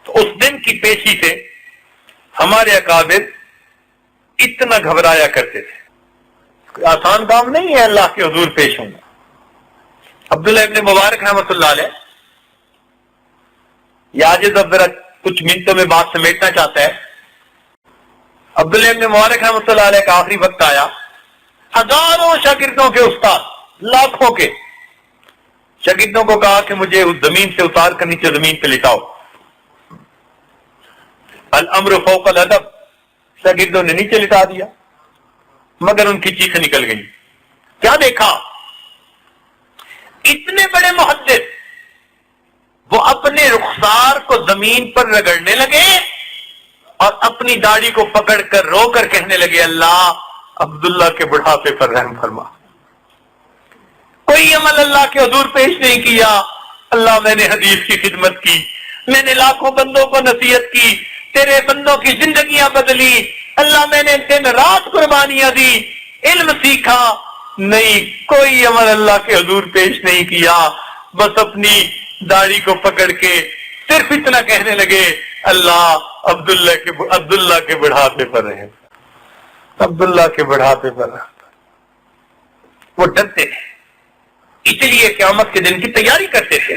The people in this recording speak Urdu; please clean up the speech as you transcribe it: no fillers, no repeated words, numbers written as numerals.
تو اس دن کی پیشی سے ہمارے اکابر اتنا گھبرایا کرتے تھے. آسان کام نہیں ہے اللہ کے حضور پیش ہونا. عبداللہ ابن مبارک رحمۃ اللہ علیہ یہ آج ذرا کچھ منٹوں میں بات سمیٹنا چاہتا ہے. عبداللہ ابن مبارک رحمۃ اللہ علیہ کا آخری وقت آیا. ہزاروں شاگردوں کے استاد, لاکھوں کے شاگردوں کو کہا کہ مجھے اس زمین سے اتار کر نیچے زمین پہ لٹاؤ. الامر فوق الادب, شاگردوں نے نیچے لٹا دیا مگر ان کی چیخیں نکل گئی. کیا دیکھا؟ اتنے بڑے محدث وہ اپنے رخسار کو زمین پر رگڑنے لگے اور اپنی داڑھی کو پکڑ کر رو کر کہنے لگے, اللہ عبداللہ کے بڑھاپے پر رحم فرما. کوئی عمل اللہ کے حضور پیش نہیں کیا. اللہ میں نے حدیث کی خدمت کی, میں نے لاکھوں بندوں کو نصیحت کی, تیرے بندوں کی زندگیاں بدلی, اللہ میں نے دن رات قربانیاں دی, علم سیکھا. نہیں, کوئی عمل اللہ کے حضور پیش نہیں کیا. بس اپنی داڑھی کو پکڑ کے صرف اتنا کہنے لگے, اللہ عبداللہ کے بڑھاپے پر رہے, عبداللہ کے بڑھاپے پر رہے. وہ ڈرتے تھے, اس لیے قیامت کے دن کی تیاری کرتے تھے.